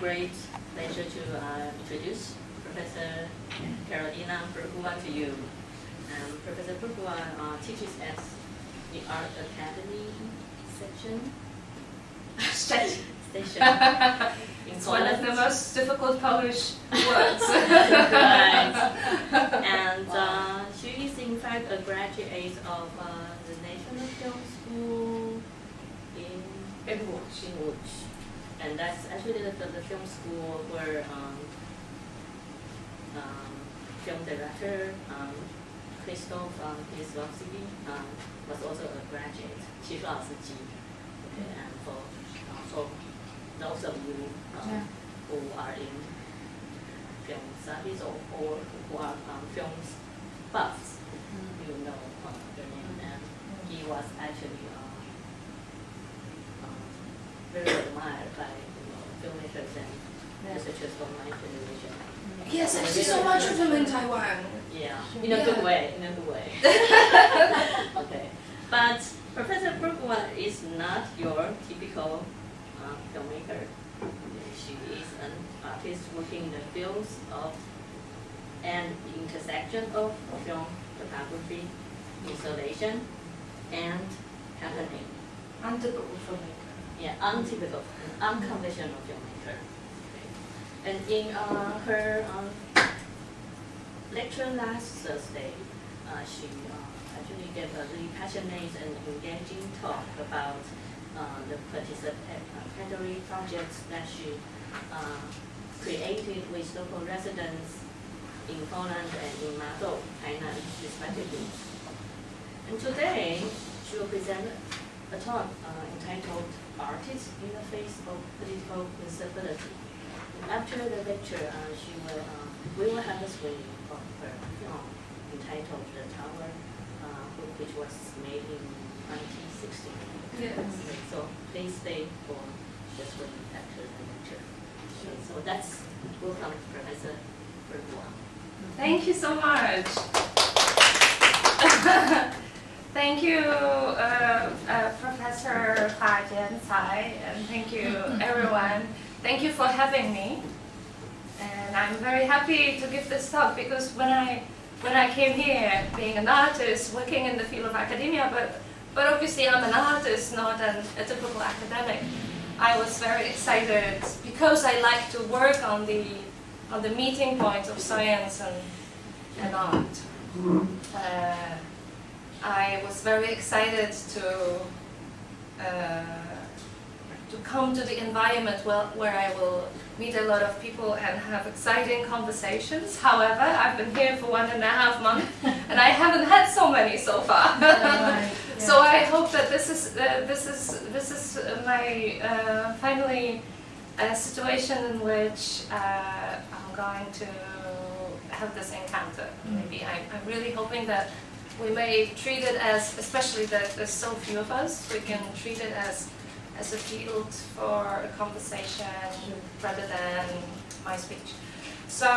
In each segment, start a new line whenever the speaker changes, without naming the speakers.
great pleasure to introduce Professor Karolina Breguła to you. Professor Breguła teaches at the Art Academy section. Station.
It's one of the most difficult Polish words.
Right. And she is in fact a graduate of the National Film School in Łódź. And that's actually the film school where film director Krzysztof Kieslowski was also a graduate. 其实老司机. Okay, and for those of you who are in film studies or who are film buffs, you know the name. And he was actually very admired by filmmakers and researchers from my generation.
Yes, I see so much of them in Taiwan.
Yeah, in a good way, Okay, but Professor Breguła is not your typical filmmaker. She is an artist working in the fields of and intersection of film photography, installation, and happening.
Untypical filmmaker.
Yeah, untypical, unconventional filmmaker. Okay. And in her lecture last Thursday, she actually gave a really passionate and engaging talk about the participatory projects that she created with local residents in Poland and in Mazo, Tainan, respectively. And today, she will present a talk entitled Artists in the Face of Political Instability. And after the lecture, we will have a screening of her film entitled The Tower, which was made in 1960.
Yes.
So please stay for the screening after the lecture. Okay, so that's welcome, Professor Breguła.
Thank you so much. Thank you, Professor Fajian Tsai, and thank you, everyone. Thank you for having me. And I'm very happy to give this talk because when I came here, being an artist, working in the field of academia, but obviously I'm an artist, not a typical academic. I was very excited because I like to work on the meeting point of science and art. I was very excited to come to the environment where I will meet a lot of people and have exciting conversations. However, I've been here for 1.5 months and I haven't had so many so far. So I hope that this is my finally a situation in which I'm going to have this encounter. Maybe I'm really hoping that we may treat it as, especially that there's so few of us, we can treat it as a field for a conversation rather than my speech. So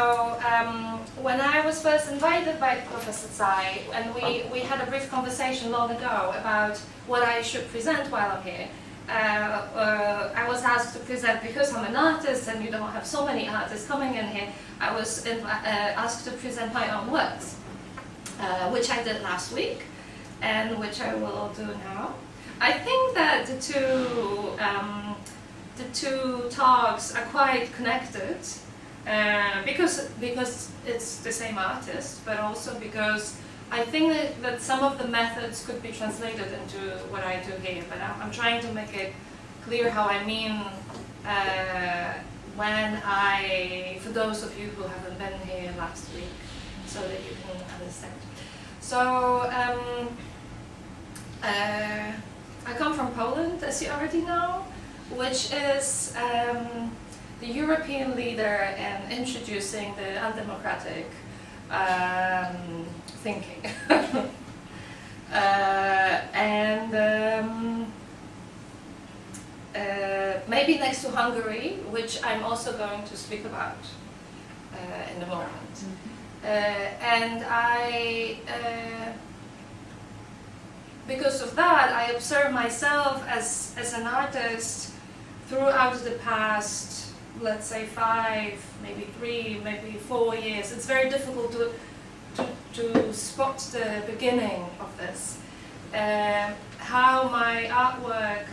when I was first invited by Professor Tsai, and we had a brief conversation long ago about what I should present while I'm here, I was asked to present, because I'm an artist and you don't have so many artists coming in here, I was asked to present my own works, which I did last week and which I will do now. I think that the two talks are quite connected because it's the same artist, but also because I think that some of the methods could be translated into what I do here, but I'm trying to make it clear how I mean for those of you who haven't been here last week, so that you can understand. So I come from Poland, as you already know, which is the European leader in introducing the undemocratic thinking. Maybe next to Hungary, which I'm also going to speak about in a moment. And because of that, I observe myself as an artist throughout the past let's say 5, maybe 3, maybe 4 years, it's very difficult to spot the beginning of this. How my artwork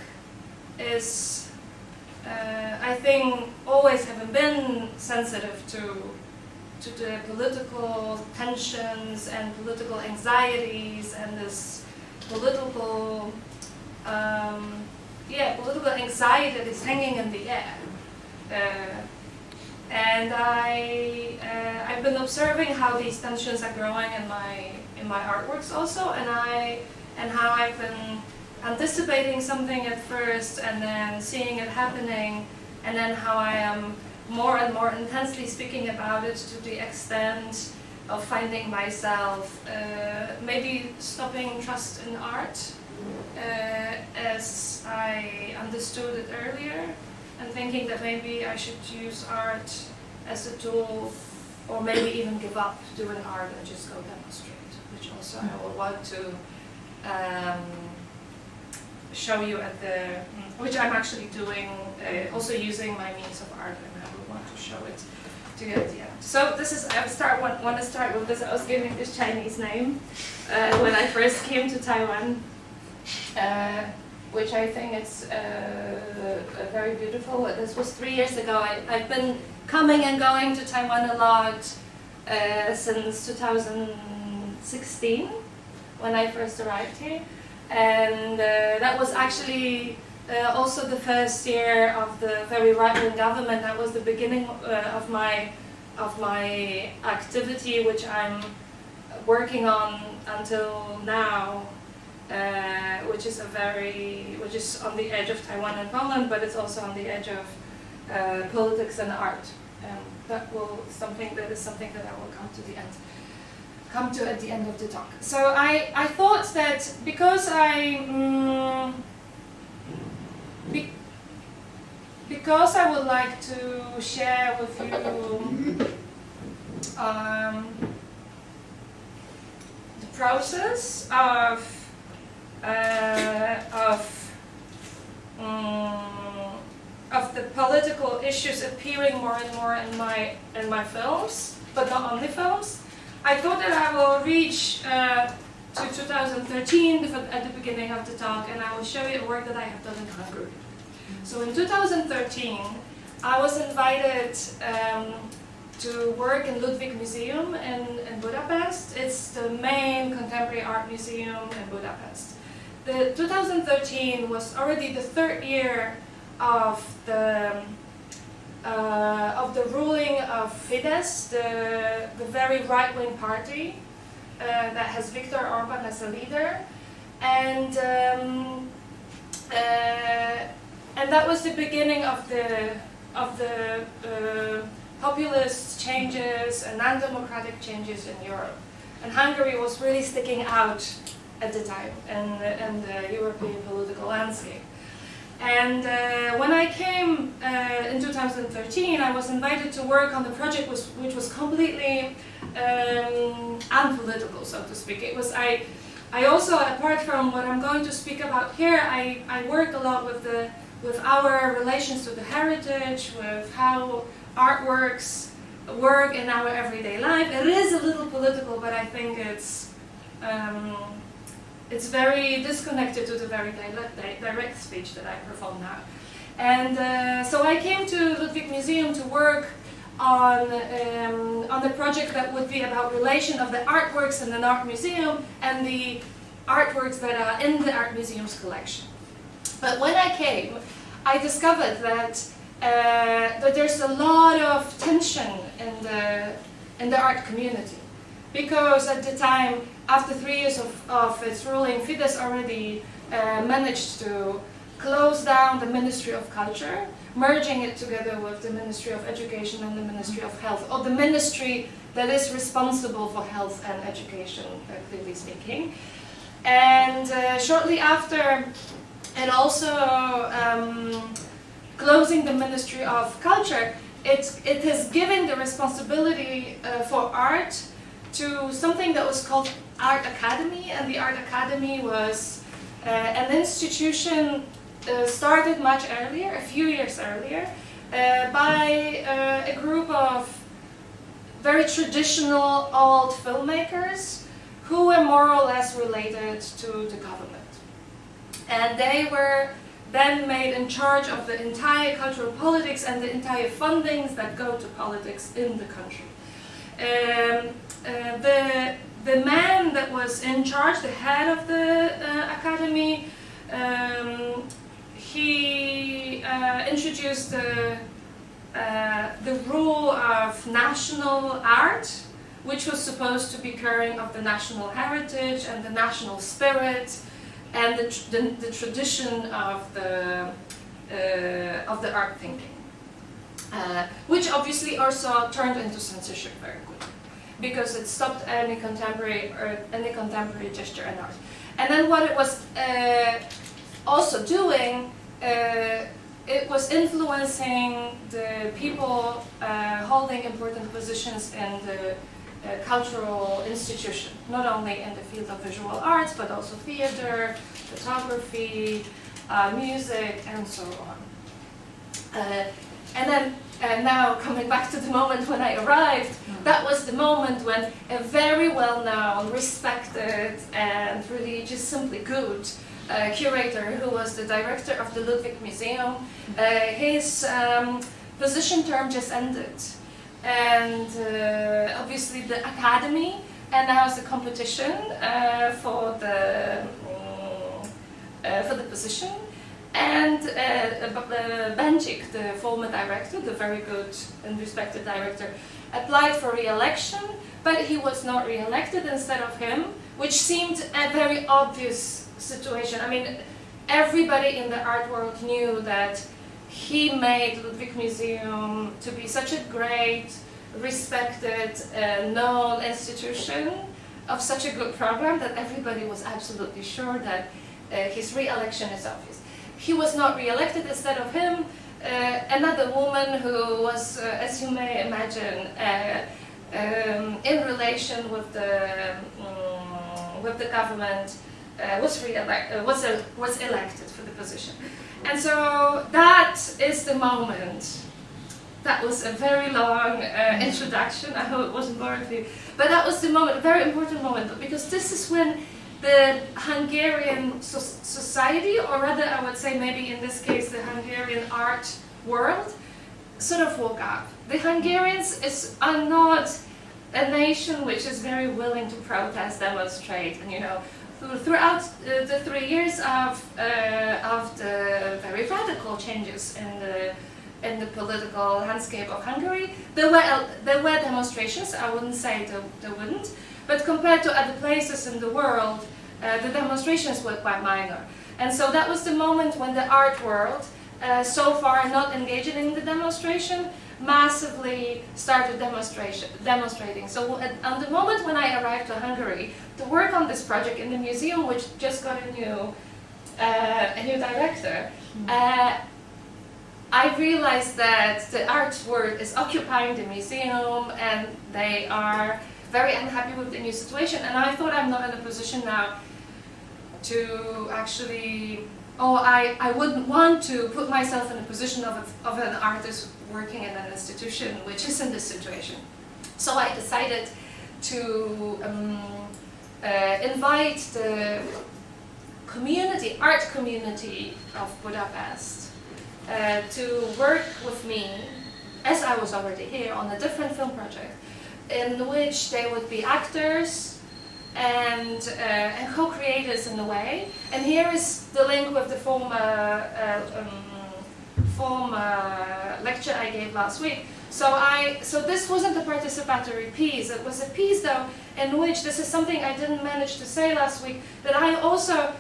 is, I think, always having been sensitive to the political tensions and political anxieties and this political, political anxiety that is hanging in the air. And I've been observing how these tensions are growing in my artworks also, and how I've been anticipating something at first and then seeing it happening, and then how I am more and more intensely speaking about it to the extent of finding myself maybe stopping trust in art as I understood it earlier, and thinking that maybe I should use art as a tool, or maybe even give up doing art and just go demonstrate, which also I will want to show you at the, which I'm actually doing, also using my means of art, and I will want to show it to you at the end. So this is, I want to start with this. I was given this Chinese name when I first came to Taiwan, which I think is very beautiful. This was 3 years ago. I've been coming and going to Taiwan a lot since 2016, when I first arrived here. And that was actually also the first year of the very right-wing government. That was the beginning of my activity, which I'm working on until now, which is on the edge of Taiwan and Poland, but it's also on the edge of politics and art. That is something that I will come to at the end of the talk. So I thought that because I would like to share with you the process of the political issues appearing more and more in my films, but not only films, I thought that I will reach to 2013 at the beginning of the talk, and I will show you a work that I have done in Hungary. So in 2013, I was invited to work in Bldg Museum in Budapest. It's the main contemporary art museum in Budapest. The 2013 was already the 3rd year of the ruling of Fidesz, the very right-wing party that has Viktor Orban as a leader, and that was the beginning of the populist changes and non-democratic changes in Europe. And Hungary was really sticking out at the time in the European political landscape. And when I came in 2013, I was invited to work on the project which was completely unpolitical, so to speak. It was I also, apart from what I'm going to speak about here, I work a lot with our relations to the heritage, with how artworks work in our everyday life. It is a little political, but I think it's very disconnected to the very direct speech that I perform now. And so I came to Bldg Museum to work on the project that would be about relation of the artworks in an art museum and the artworks that are in the art museum's collection. But when I came, I discovered that there's a lot of tension in the art community, because at the time, after 3 years of its ruling, Fidesz already managed to close down the Ministry of Culture, merging it together with the Ministry of Education and the Ministry of Health, or the ministry that is responsible for health and education, clearly speaking. And shortly after, and also closing the Ministry of Culture, it has given the responsibility for art to something that was called Art Academy, and the Art Academy was an institution started much earlier, a few years earlier, by a group of very traditional old filmmakers who were more or less related to the government. And they were then made in charge of the entire cultural politics and the entire fundings that go to politics in the country. The man that was in charge, the head of the academy, he introduced the rule of national art, which was supposed to be caring of the national heritage and the national spirit and the tradition of the art thinking, which obviously also turned into censorship very quickly, because it stopped any contemporary gesture and art. And then what it was also doing, it was influencing the people holding important positions in the cultural institution, not only in the field of visual arts, but also theater, photography, music, and so on. And then, now coming back to the moment when I arrived, that was the moment when a very well-known, respected, and really just simply good curator, who was the director of the Bldg Museum, his position term just ended. And obviously the academy announced a competition for the position, and Bldg, the former director, the very good and respected director, applied for re-election, but he was not re-elected instead of him, which seemed a very obvious situation. I mean, everybody in the art world knew that he made Bldg Museum to be such a great, respected, known institution of such a good program that everybody was absolutely sure that his re-election is obvious. He was not re-elected. Instead of him, another woman who was, as you may imagine, in relation with the government, was elected for the position. And so that is the moment. That was a very long introduction. I hope it wasn't boring for you. But that was the moment, a very important moment, because this is when the Hungarian society, or rather I would say maybe in this case the Hungarian art world, sort of woke up. The Hungarians are not a nation which is very willing to protest, demonstrate, and throughout the 3 years of the very radical changes in the political landscape of Hungary, there were demonstrations. I wouldn't say there wouldn't, but compared to other places in the world, the demonstrations were quite minor. And so that was the moment when the art world, so far not engaging in the demonstration, massively started demonstrating. So on the moment when I arrived to Hungary to work on this project in the museum, which just got a new director, I realized that the art world is occupying the museum and they are very unhappy with the new situation. And I thought, I'm not in a position now to actually, I wouldn't want to put myself in a position of an artist working in an institution which is in this situation. So I decided to invite the art community of Budapest to work with me, as I was already here, on a different film project, in which they would be actors and co-creators in a way. And here is the link with the former lecture I gave last week. So this wasn't a participatory piece. It was a piece, though, in which, this is something I didn't manage to say last week, that I also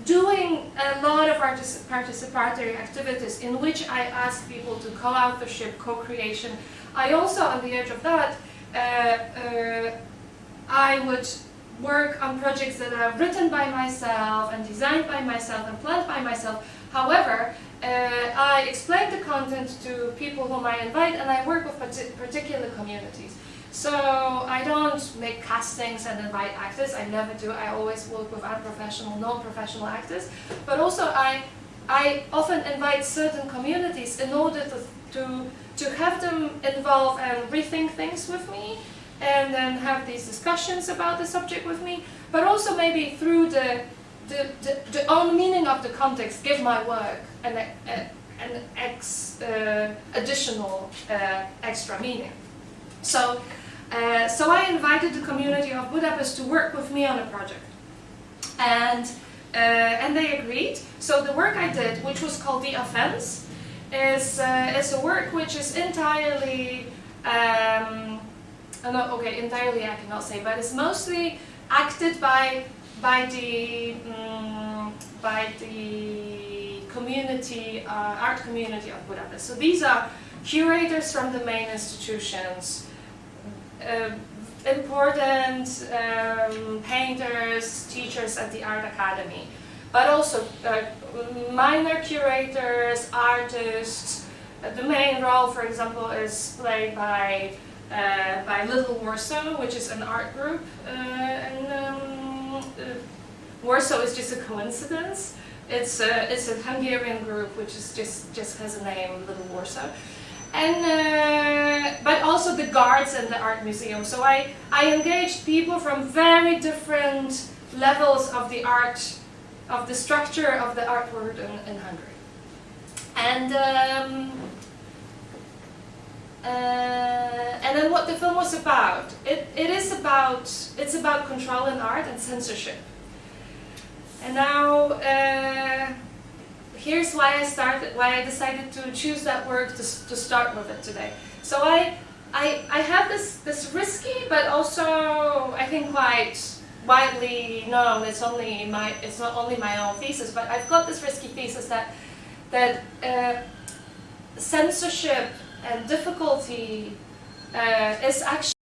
doing a lot of participatory activities in which I ask people to co-authorship, co-creation. I also, on the edge of that, I would work on projects that are written by myself and designed by myself and planned by myself. However, I explain the content to people whom I invite, and I work with particular communities. So I don't make castings and invite actors. I never do. I always work with unprofessional, non-professional actors. But also I often invite certain communities in order to have them involve and rethink things with me, and then have these discussions about the subject with me, but also maybe through the own meaning of the context, give my work an additional extra meaning. So I invited the community of Budapest to work with me on a project, and they agreed. So the work I did, which was called the Offence, is a work which is entirely, entirely I cannot say, but it's mostly acted by the community, art community of Budapest. So these are curators from the main institutions, important painters, teachers at the art academy, but also minor curators, artists. The main role, for example, is played by Little Warsaw, which is an art group, and Warsaw is just a coincidence. It's a Hungarian group which is just has a name, Little Warsaw, and but also the guards and the art museum. So I engaged people from very different levels of the art, of the structure of the art world in Hungary, and then what the film was about. It's about control in art and censorship. And now here's why I decided to choose that work to start with it today. So I have this risky, but also I think quite widely known. It's not only my own thesis, but I've got this risky thesis that censorship and difficulty is actually